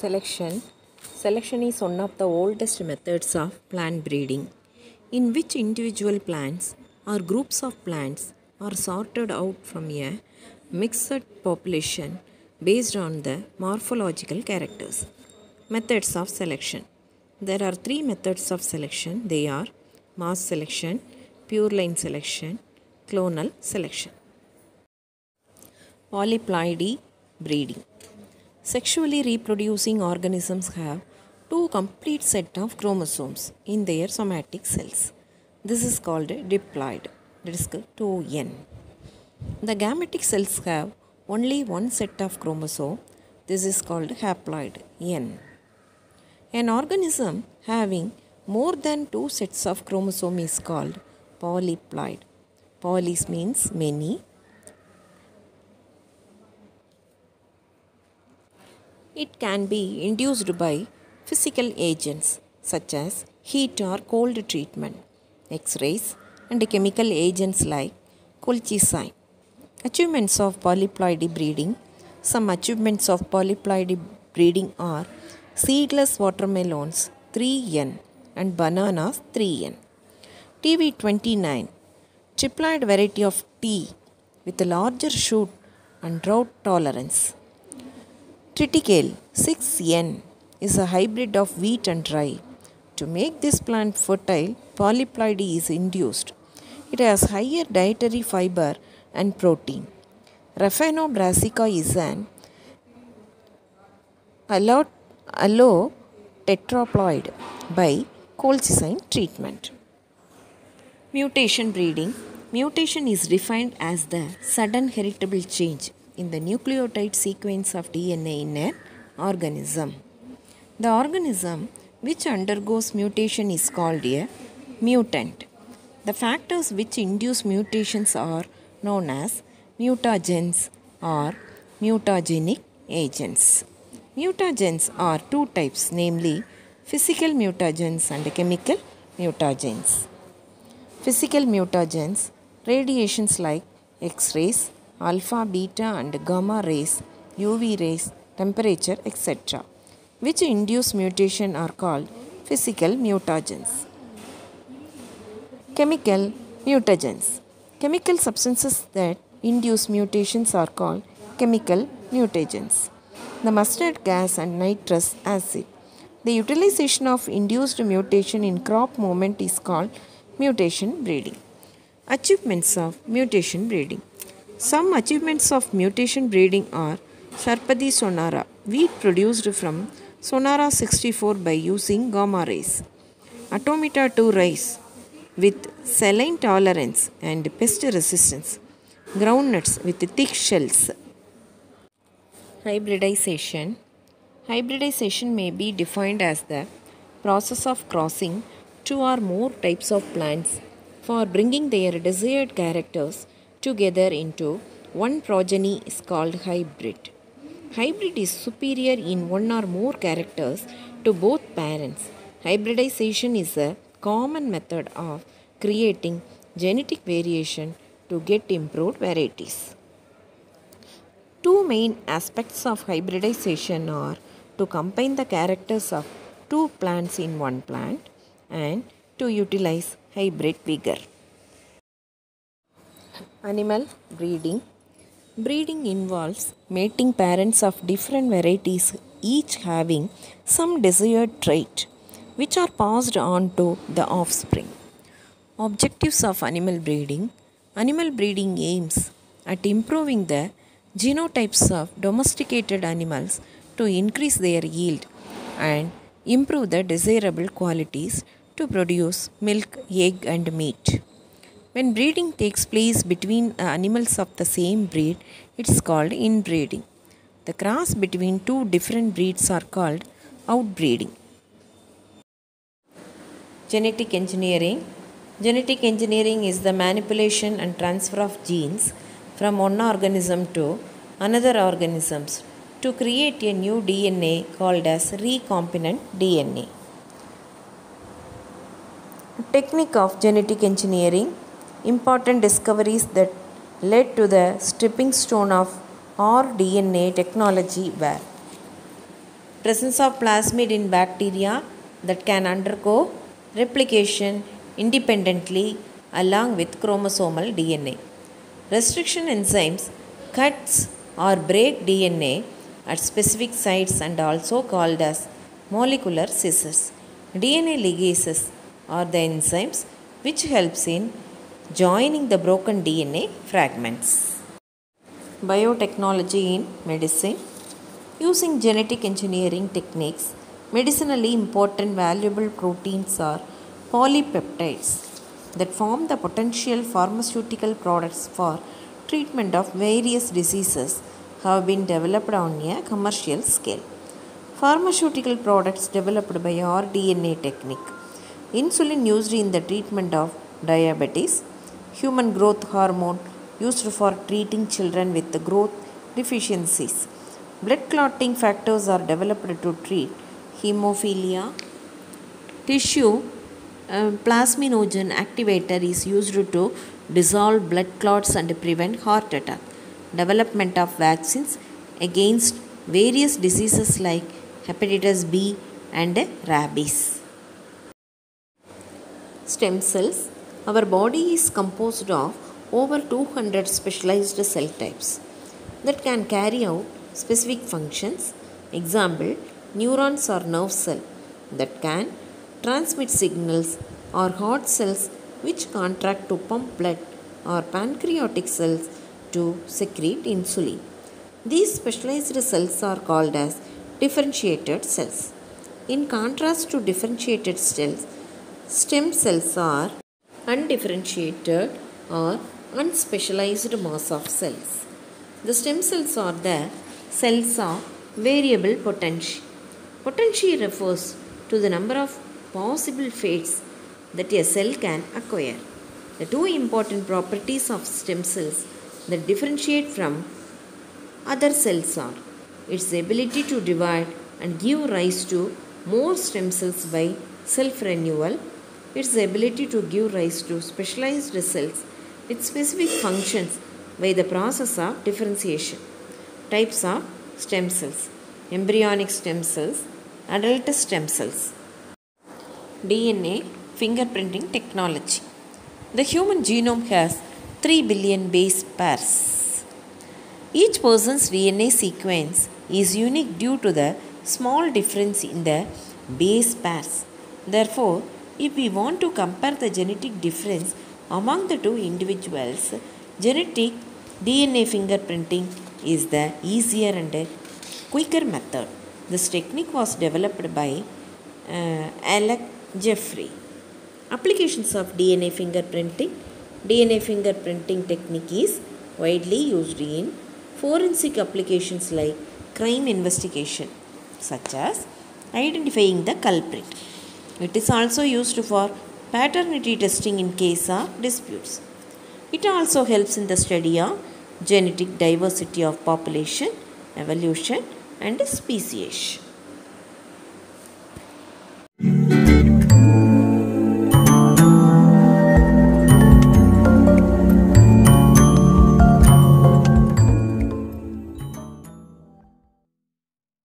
Selection. Selection is one of the oldest methods of plant breeding, in which individual plants or groups of plants are sorted out from a mixed population based on the morphological characters. Methods of selection. There are three methods of selection. They are mass selection, pure line selection, clonal selection. Polyploidy breeding. Sexually reproducing organisms have two complete set of chromosomes in their somatic cells. This is called diploid, that is 2n. The gametic cells have only one set of chromosome. This is called haploid, n. An organism having more than two sets of chromosome is called polyploid. Polys means many. It can be induced by physical agents such as heat or cold treatment, X-rays, and chemical agents like colchicine. Achievements of polyploidy breeding. Some achievements of polyploidy breeding are seedless watermelons 3n and bananas 3n. TV29, triploid variety of tea with a larger shoot and drought tolerance. Triticale 6n is a hybrid of wheat and rye. To make this plant fertile, polyploidy is induced. It has higher dietary fiber and protein. Raphanobrassica is an allotetraploid by colchicine treatment. Mutation breeding. Mutation is defined as the sudden heritable change in the nucleotide sequence of DNA in an organism. The organism which undergoes mutation is called a mutant. The factors which induce mutations are known as mutagens or mutagenic agents. Mutagens are two types, namely physical mutagens and chemical mutagens. Physical mutagens, radiations like X-rays, alpha, beta and gamma rays, UV rays, temperature, etc., which induce mutation are called physical mutagens. Chemical mutagens. Chemical substances that induce mutations are called chemical mutagens. The mustard gas and nitrous acid. The utilization of induced mutation in crop movement is called mutation breeding. Achievements of mutation breeding. Some achievements of mutation breeding are Sharpadi sonara, wheat produced from Sonara 64 by using gamma rays. Automata 2 rice with saline tolerance and pest resistance. Groundnuts with thick shells. Hybridization. Hybridization may be defined as the process of crossing two or more types of plants for bringing their desired characters together into one progeny is called hybrid. Hybrid is superior in one or more characters to both parents. Hybridization is a common method of creating genetic variation to get improved varieties. Two main aspects of hybridization are to combine the characters of two plants in one plant and to utilize hybrid vigor. Animal breeding. Breeding involves mating parents of different varieties, each having some desired trait, which are passed on to the offspring. Objectives of animal breeding. Animal breeding aims at improving the genotypes of domesticated animals to increase their yield and improve the desirable qualities to produce milk, egg, and meat. When breeding takes place between animals of the same breed, it is called inbreeding. The cross between two different breeds are called outbreeding. Genetic engineering. Genetic engineering is the manipulation and transfer of genes from one organism to another organisms to create a new DNA called as recombinant DNA. Technique of genetic engineering. Important discoveries that led to the stepping stone of rDNA technology were presence of plasmid in bacteria that can undergo replication independently along with chromosomal DNA. Restriction enzymes cuts or break DNA at specific sites and also called as molecular scissors. DNA ligases are the enzymes which helps in joining the broken DNA fragments. Biotechnology in medicine. Using genetic engineering techniques, medicinally important valuable proteins are polypeptides that form the potential pharmaceutical products for treatment of various diseases have been developed on a commercial scale. Pharmaceutical products developed by rDNA technique. Insulin used in the treatment of diabetes. Human growth hormone used for treating children with growth deficiencies. Blood clotting factors are developed to treat hemophilia. Tissue plasminogen activator is used to dissolve blood clots and prevent heart attack. Development of vaccines against various diseases like hepatitis B and rabies. Stem cells. Our body is composed of over 200 specialized cell types that can carry out specific functions. Example, neurons or nerve cell that can transmit signals, or heart cells which contract to pump blood, or pancreatic cells to secrete insulin. These specialized cells are called as differentiated cells. In contrast to differentiated cells, stem cells are undifferentiated or unspecialized mass of cells. The stem cells are the cells of variable potency. Potency refers to the number of possible fates that a cell can acquire. The two important properties of stem cells that differentiate from other cells are its ability to divide and give rise to more stem cells by self-renewal, its ability to give rise to specialized cells with specific functions by the process of differentiation. Types of stem cells: embryonic stem cells, adult stem cells. DNA fingerprinting technology. The human genome has 3 billion base pairs. Each person's DNA sequence is unique due to the small difference in the base pairs. Therefore, if we want to compare the genetic difference among the two individuals, genetic DNA fingerprinting is the easier and quicker method. This technique was developed by Alec Jeffrey. Applications of DNA fingerprinting. DNA fingerprinting technique is widely used in forensic applications like crime investigation, such as identifying the culprit. It is also used for paternity testing in case of disputes. It also helps in the study of genetic diversity of population, evolution, and speciation.